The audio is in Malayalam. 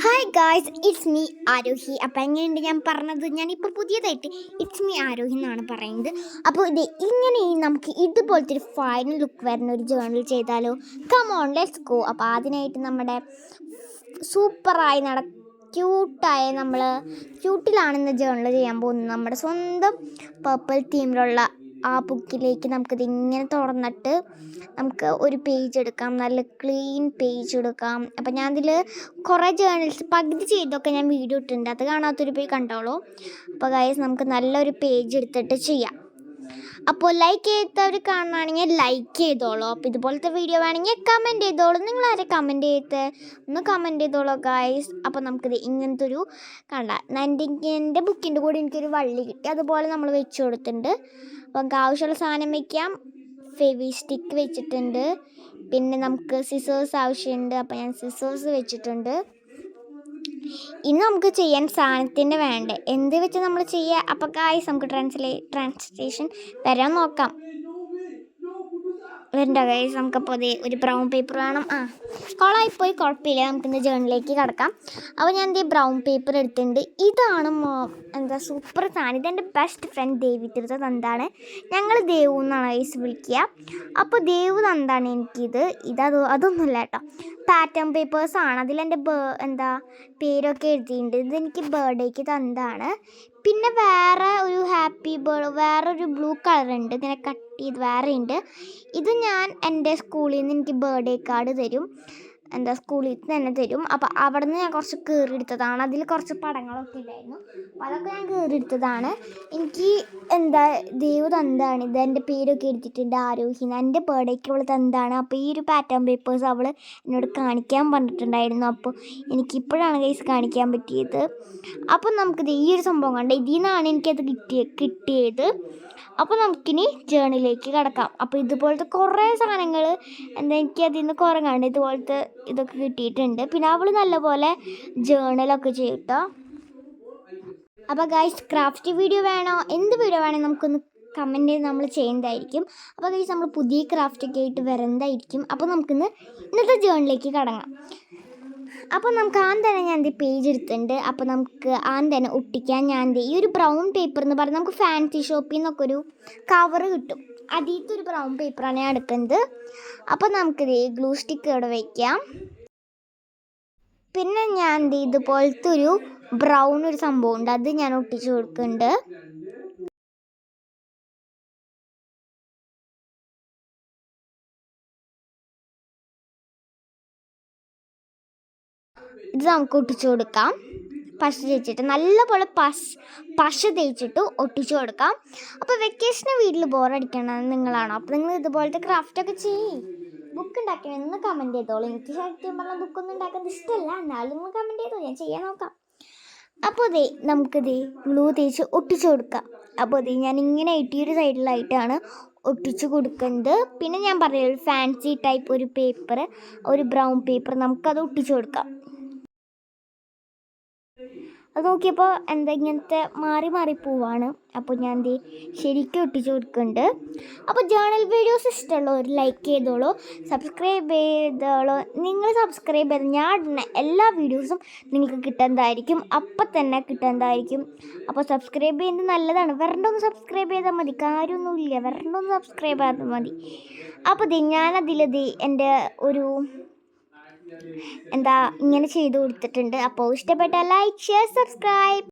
Hi guys, it's me Aarohi. അപ്പോൾ എങ്ങനെയുണ്ട് ഞാൻ പറഞ്ഞത്? ഞാനിപ്പോൾ പുതിയതായിട്ട് ഇറ്റ്സ് മീ ആരോഹി എന്നാണ് പറയുന്നത്. അപ്പോൾ ഇങ്ങനെ നമുക്ക് ഇതുപോലത്തെ ഒരു ഫൈനൽ ലുക്ക് വരുന്ന ഒരു ജേർണൽ ചെയ്താലോ? Come on, let's go. അപ്പോൾ അതിനായിട്ട് നമ്മുടെ സൂപ്പറായി ക്യൂട്ടിലാണെന്ന് ജേർണൽ ചെയ്യാൻ പോകുന്നത് നമ്മുടെ സ്വന്തം പർപ്പിൾ തീമിലുള്ള ആ ബുക്കിലേക്ക് നമുക്കിത് ഇങ്ങനെ തുറന്നിട്ട് നമുക്ക് ഒരു പേജ് എടുക്കാം, നല്ല ക്ലീൻ പേജ് എടുക്കാം. അപ്പം ഞാൻ ഇതിൽ കുറേ ജേർണൽസ് പകുതി ചെയ്തൊക്കെ ഞാൻ വീഡിയോ ഇട്ടിട്ടുണ്ട്, അത് കാണാത്തൊരു പോയി കണ്ടോളൂ. അപ്പോൾ ഗൈസ്, നമുക്ക് നല്ലൊരു പേജ് എടുത്തിട്ട് ചെയ്യാം. അപ്പോൾ ലൈക്ക് ചെയ്തവർ കാണുകയാണെങ്കിൽ ലൈക്ക് ചെയ്തോളൂ. അപ്പോൾ ഇതുപോലത്തെ വീഡിയോ വേണമെങ്കിൽ കമൻറ്റ് ചെയ്തോളൂ. നിങ്ങളാരെ കമൻറ്റ് ഒന്ന് കമൻറ്റ് ചെയ്തോളൂ ഗൈസ്. അപ്പോൾ നമുക്കിത് ഇങ്ങനത്തെ ഒരു എൻ്റെ ബുക്കിൻ്റെ കൂടെ എനിക്കൊരു വള്ളി കിട്ടി, അതുപോലെ നമ്മൾ വെച്ച് കൊടുത്തിട്ടുണ്ട്. അപ്പോൾ നമുക്ക് ആവശ്യമുള്ള സാധനം വയ്ക്കാം. ഫെവി സ്റ്റിക്ക് വെച്ചിട്ടുണ്ട്, പിന്നെ നമുക്ക് സിസേഴ്സ് ആവശ്യമുണ്ട്. അപ്പോൾ ഞാൻ സിസേഴ്സ് വെച്ചിട്ടുണ്ട്. ഇനി നമുക്ക് ചെയ്യാൻ സാധനത്തിൻ്റെ വേണ്ടേ, എന്ത് വെച്ച് നമ്മൾ ചെയ്യുക. അപ്പോൾ ഗായ്സ്, നമുക്ക് ട്രാൻസ്ലേഷൻ വരാൻ നോക്കാം. വരണ്ട ഗൈസ്, നമുക്കപ്പോൾ ഒരു ബ്രൗൺ പേപ്പർ വേണം. കോളായിപ്പോയി, കുഴപ്പമില്ല, നമുക്കിന്ന് ജേർണലിലേക്ക് കിടക്കാം. അപ്പോൾ ഞാൻ ബ്രൗൺ പേപ്പർ എടുത്തിട്ടുണ്ട്. ഇതാണ് സൂപ്പർ സാധനം. ഇതെൻ്റെ ബെസ്റ്റ് ഫ്രണ്ട് ദേവി തീർത്ത തന്താണ്. ഞങ്ങൾ ദേവു എന്നാണ് ഗൈസ് വിളിക്കുക. അപ്പോൾ ദേവു തന്താണ് എനിക്കിത്. അതൊന്നുമില്ല കേട്ടോ, പാറ്റേൺ പേപ്പേഴ്സാണ്. അതിലെൻ്റെ പേരൊക്കെ എഴുതിയിട്ടുണ്ട്. ഇതെനിക്ക് ബർത്ത്ഡേക്ക് തന്താണ്. പിന്നെ വേറെ ഒരു ബ്ലൂ കളറുണ്ട്, ഇങ്ങനെ കട്ട് ചെയ്ത് വേറെ ഉണ്ട്. ഇത് ഞാൻ എൻ്റെ സ്കൂളിൽ നിന്ന് എനിക്ക് ബർത്ത്ഡേ കാർഡ് തരും, സ്കൂളിൽ തന്നെ തരും. അപ്പോൾ അവിടെ നിന്ന് ഞാൻ കുറച്ച് കീറിയെടുത്തതാണ്. അതിൽ കുറച്ച് പടങ്ങളൊക്കെ ഉണ്ടായിരുന്നു, അപ്പോൾ അതൊക്കെ ഞാൻ കീറിയെടുത്തതാണ്. എനിക്ക് ദേവ് തന്താണ്. ഇത് എൻ്റെ പേരൊക്കെ എടുത്തിട്ടുണ്ട്, ആരോഹിന്. എൻ്റെ ബർത്ത്ഡേക്ക് അവൾ തന്താണ്. അപ്പോൾ ഈ ഒരു പാറ്റേൺ പേപ്പേഴ്സ് അവൾ എന്നോട് കാണിക്കാൻ പറഞ്ഞിട്ടുണ്ടായിരുന്നു. അപ്പോൾ എനിക്കിപ്പോഴാണ് ഗൈസ് കാണിക്കാൻ പറ്റിയത്. അപ്പോൾ നമുക്കിത് ഈ ഒരു സംഭവം കണ്ട് ഇതിൽ നിന്നാണ് എനിക്കത് കിട്ടിയത്. അപ്പോൾ നമുക്കിനി ജേർണലിലേക്ക് കിടക്കാം. അപ്പോൾ ഇതുപോലത്തെ കുറേ സാധനങ്ങൾ എനിക്ക് അതിൽ നിന്ന് കുറേ കണ്ട് ഇതുപോലത്തെ ഇതൊക്കെ കിട്ടിയിട്ടുണ്ട്. പിന്നെ അവൾ നല്ലപോലെ ജേർണലൊക്കെ ചെയ്യും കേട്ടോ. അപ്പോൾ ഗൈസ്, ക്രാഫ്റ്റ് വീഡിയോ വേണോ, എന്ത് വീഡിയോ വേണമെങ്കിൽ നമുക്കൊന്ന് കമൻറ്റ് ചെയ്ത് നമ്മൾ ചെയ്യുന്നതായിരിക്കും. അപ്പോൾ ഗൈസ്, നമ്മൾ പുതിയ ക്രാഫ്റ്റൊക്കെ ആയിട്ട് വരുന്നതായിരിക്കും. അപ്പോൾ നമുക്കിന്ന് ഇന്നത്തെ ജേർണലിലേക്ക് കടങ്ങാം. അപ്പോൾ നമുക്ക് തന്നെ ഞാൻ പേജ് എടുത്തിട്ടുണ്ട്. അപ്പോൾ നമുക്ക് തന്നെ ഒട്ടിക്കാൻ ഞാൻ ഈ ഒരു ബ്രൗൺ പേപ്പർ എന്ന് പറഞ്ഞാൽ നമുക്ക് ഫാൻസി ഷോപ്പിൽ നിന്നൊക്കെ ഒരു കവറ് കിട്ടും, അതിലത്തെ ഒരു ബ്രൗൺ പേപ്പറാണ് ഞാൻ എടുക്കുന്നത്. അപ്പോൾ നമുക്കിത് ഗ്ലൂ സ്റ്റിക്ക് ഇവിടെ വയ്ക്കാം. പിന്നെ ഞാൻ ഇതുപോലത്തെ ഒരു ബ്രൗൺ ഒരു സംഭവം ഉണ്ട്, അത് ഞാൻ ഒട്ടിച്ച് കൊടുക്കുന്നുണ്ട്. ഇത് നമുക്ക് ഒട്ടിച്ചു കൊടുക്കാം. പശ തേച്ചിട്ട് നല്ലപോലെ പശ തേച്ചിട്ട് ഒട്ടിച്ചു കൊടുക്കാം. അപ്പോൾ വെക്കേഷന് വീട്ടിൽ ബോറടിക്കണം നിങ്ങളാണോ? അപ്പോൾ നിങ്ങൾ ഇതുപോലത്തെ ക്രാഫ്റ്റൊക്കെ ബുക്ക് ഉണ്ടാക്കണമെന്ന് കമൻറ്റ് ചെയ്തോളൂ. എനിക്ക് ശരിക്കും പറഞ്ഞാൽ ബുക്കൊന്നും ഉണ്ടാക്കുന്നത് ഇഷ്ടമല്ല, എന്നാലും നിങ്ങൾ കമൻറ്റ് ചെയ്തോ, ഞാൻ ചെയ്യാൻ നോക്കാം. അപ്പോൾ നമുക്കിത് ഗ്ലൂ തേച്ച് ഒട്ടിച്ചു കൊടുക്കാം. അപ്പോൾ ഞാൻ ഇങ്ങനെ ഒരു സൈഡിലായിട്ടാണ് ഒട്ടിച്ചു കൊടുക്കുന്നത്. പിന്നെ ഞാൻ പറയുന്നത് ഒരു ഫാൻസി ടൈപ്പ് ഒരു പേപ്പർ, ഒരു ബ്രൗൺ പേപ്പർ, നമുക്കത് ഒട്ടിച്ചു കൊടുക്കാം. അത് നോക്കിയപ്പോൾ ഇങ്ങനത്തെ മാറി പോവാണ്. അപ്പോൾ ഞാൻ ശരിക്കും ഒട്ടിച്ചു കൊടുക്കുന്നുണ്ട്. അപ്പോൾ ജേർണൽ വീഡിയോസ് ഇഷ്ടമുള്ളവർ ലൈക്ക് ചെയ്തോളൂ, സബ്സ്ക്രൈബ് ചെയ്തോളൂ. നിങ്ങൾ സബ്സ്ക്രൈബ് ചെയ്ത് ഞാൻ ഇടുന്ന എല്ലാ വീഡിയോസും നിങ്ങൾക്ക് കിട്ടുന്നതായിരിക്കും, അപ്പം തന്നെ കിട്ടുന്നതായിരിക്കും. അപ്പോൾ സബ്സ്ക്രൈബ് ചെയ്യുന്നത് നല്ലതാണ്. വരണ്ടൊന്ന് സബ്സ്ക്രൈബ് ചെയ്താൽ മതി, കാര്യമൊന്നുമില്ല, വരണ്ടൊന്ന് സബ്സ്ക്രൈബ് ചെയ്താൽ മതി. അപ്പോൾ ഞാനതിൽ എൻ്റെ ഒരു ഇങ്ങനെ ചെയ്ത് കൊടുത്തിട്ടുണ്ട്. അപ്പോൾ ഇഷ്ടപ്പെട്ട ലൈക്ക്, ഷെയർ, സബ്സ്ക്രൈബ്.